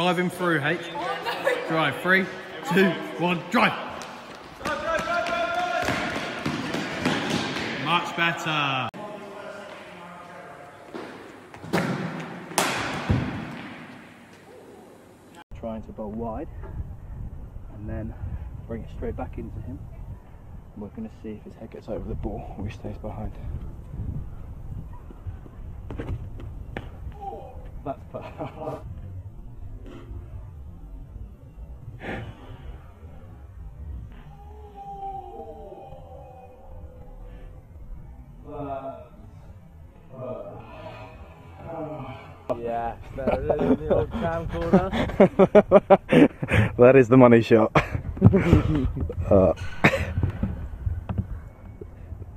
drive him through, H. Drive. 3, 2, 1, drive. Much better. Trying to bowl wide and then bring it straight back into him. And we're going to see if his head gets over the ball or he stays behind. That's perfect. Yeah, better than the old camcorder. That is the money shot.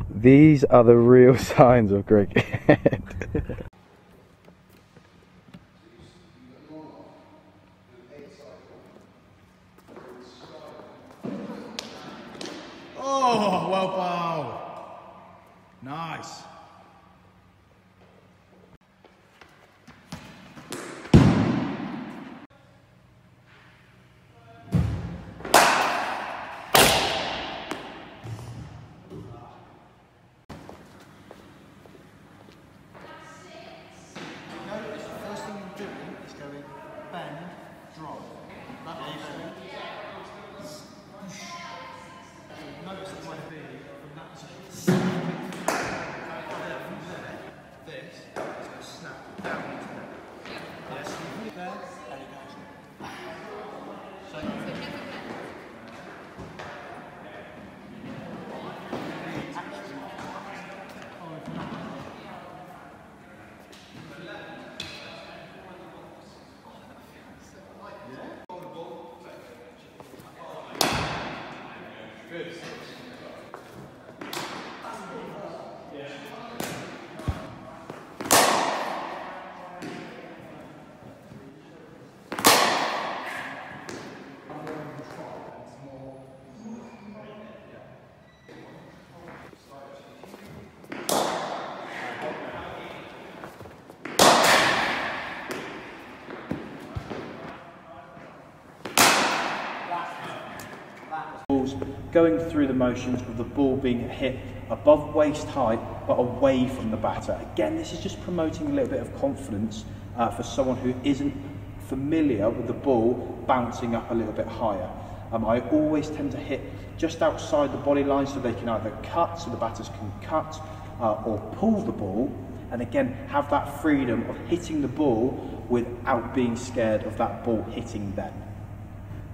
These are the real signs of cricket. Oh, well bowled. Nice. Going through the motions of the ball being hit above waist height but away from the batter. Again, this is just promoting a little bit of confidence for someone who isn't familiar with the ball bouncing up a little bit higher. I always tend to hit just outside the body line so they can either cut, so the batters can cut, or pull the ball, and again have that freedom of hitting the ball without being scared of that ball hitting them.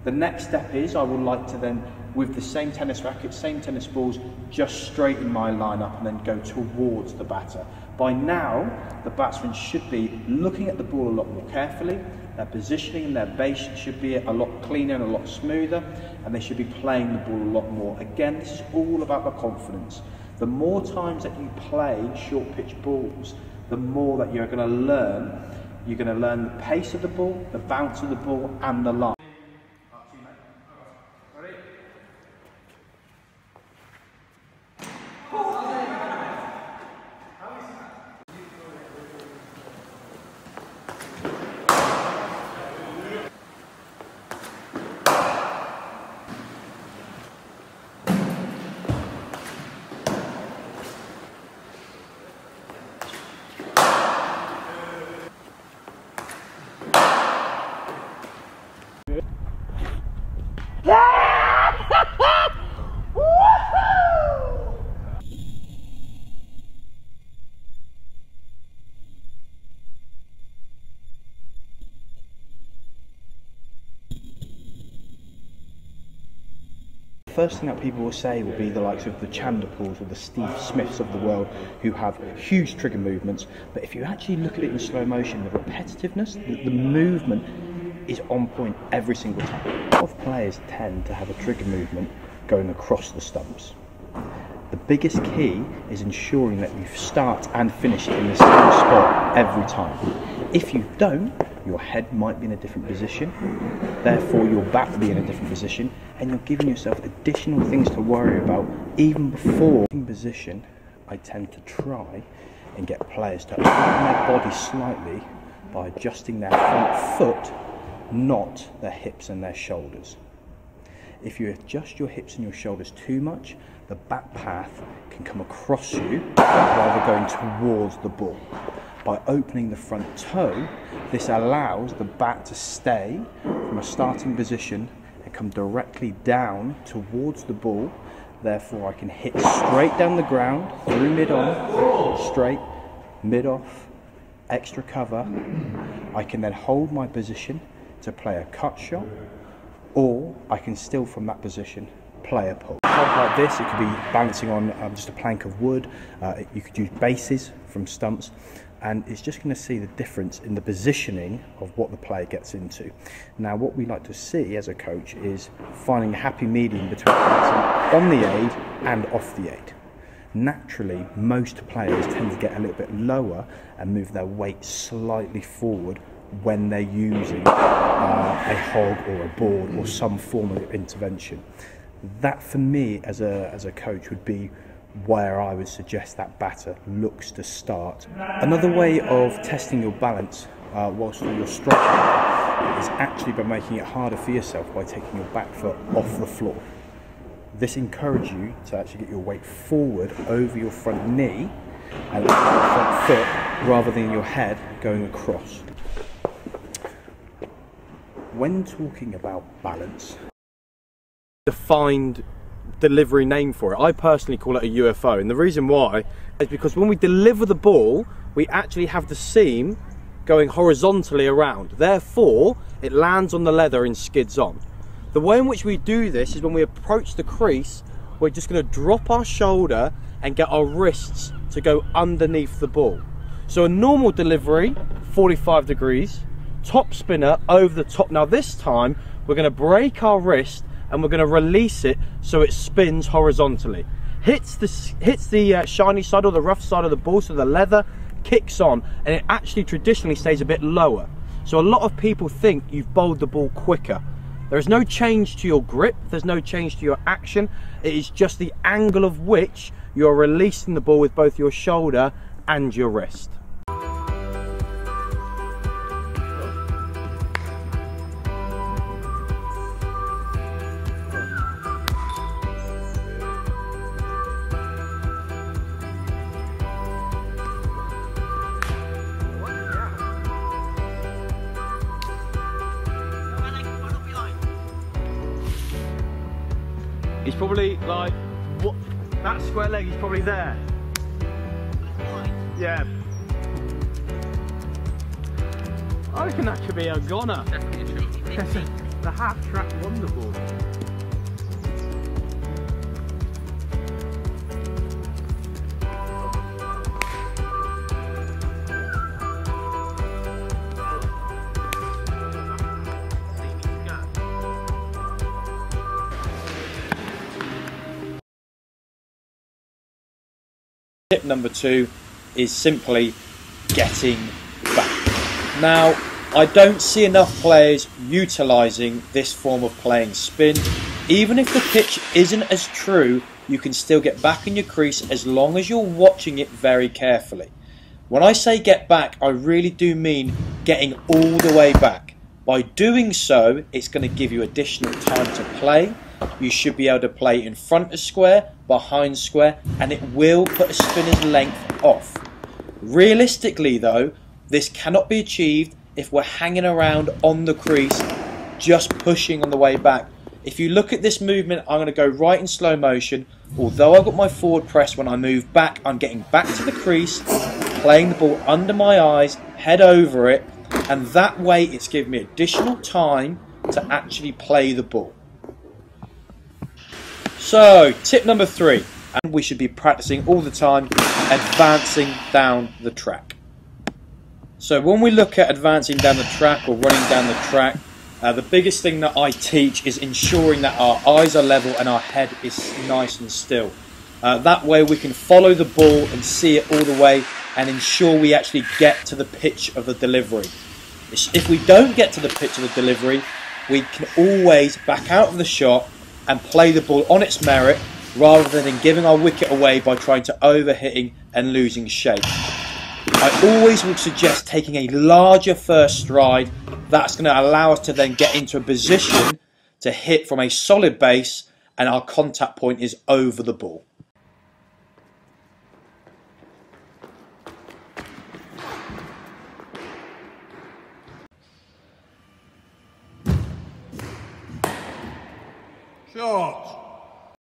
The next step is I would like to then, with the same tennis racket, same tennis balls, just straighten my line up and then go towards the batter. By now, the batsman should be looking at the ball a lot more carefully, their positioning and their base should be a lot cleaner and a lot smoother, and they should be playing the ball a lot more. Again, this is all about the confidence. The more times that you play short pitch balls, the more that you're going to learn. You're going to learn the pace of the ball, the bounce of the ball, and the line. First thing that people will say will be the likes of the Chanderpauls or the Steve Smiths of the world, who have huge trigger movements. But if you actually look at it in slow motion, the repetitiveness, the movement is on point every single time. A lot of players tend to have a trigger movement going across the stumps. The biggest key is ensuring that you start and finish it in the same spot every time. If you don't, your head might be in a different position, therefore your bat will be in a different position, and you're giving yourself additional things to worry about even before. In position, I tend to try and get players to open their body slightly by adjusting their front foot not their hips and their shoulders. If you adjust your hips and your shoulders too much, the bat path can come across you rather going towards the ball. By opening the front toe, this allows the bat to stay from a starting position and come directly down towards the ball. Therefore, I can hit straight down the ground, through mid-on, straight, mid-off, extra cover. I can then hold my position to play a cut shot, or I can still from that position play a pull. Like this, it could be balancing on just a plank of wood. You could use bases from stumps, and it's just going to see the difference in the positioning of what the player gets into. Now, what we like to see as a coach is finding a happy medium between placing on the aid and off the aid. Naturally, most players tend to get a little bit lower and move their weight slightly forward when they're using a hog or a board or some form of intervention. That, for me, as a coach, would be where I would suggest that batter looks to start. Another way of testing your balance whilst you're striking is actually by making it harder for yourself by taking your back foot off the floor. This encourages you to actually get your weight forward over your front knee and your front foot rather than your head going across. When talking about balance, defined delivery name for it. I personally call it a UFO, and the reason why is because when we deliver the ball, we actually have the seam going horizontally around. Therefore, it lands on the leather and skids on. The way in which we do this is when we approach the crease, we're just going to drop our shoulder and get our wrists to go underneath the ball. So a normal delivery, 45 degrees, top spinner over the top. Now this time, we're going to break our wrist and we're going to release it so it spins horizontally. Hits the shiny side or the rough side of the ball, so the leather kicks on, and it actually traditionally stays a bit lower. So a lot of people think you've bowled the ball quicker. There is no change to your grip, there's no change to your action. It is just the angle of which you're releasing the ball with both your shoulder and your wrist. He's probably like, what? That square leg is probably there. Yeah. I reckon that could be a goner. Definitely a shot. The half track wonderful. Tip number 2 is simply getting back. Now, I don't see enough players utilising this form of playing spin. Even if the pitch isn't as true, you can still get back in your crease as long as you're watching it very carefully. When I say get back, I really do mean getting all the way back. By doing so, it's going to give you additional time to play. You should be able to play in front of square, behind square, and it will put a spinner's length off. Realistically though, this cannot be achieved if we're hanging around on the crease, just pushing on the way back. If you look at this movement, I'm going to go right in slow motion. Although I've got my forward press, when I move back, I'm getting back to the crease, playing the ball under my eyes, head over it, and that way it's giving me additional time to actually play the ball. So, tip number 3, and we should be practicing all the time, advancing down the track. So when we look at advancing down the track or running down the track, the biggest thing that I teach is ensuring that our eyes are level and our head is nice and still. That way we can follow the ball and see it all the way and ensure we actually get to the pitch of the delivery. If we don't get to the pitch of the delivery, we can always back out of the shot and play the ball on its merit rather than giving our wicket away by trying to overhitting and losing shape. I always would suggest taking a larger first stride. That's going to allow us to then get into a position to hit from a solid base, and our contact point is over the ball. Shot.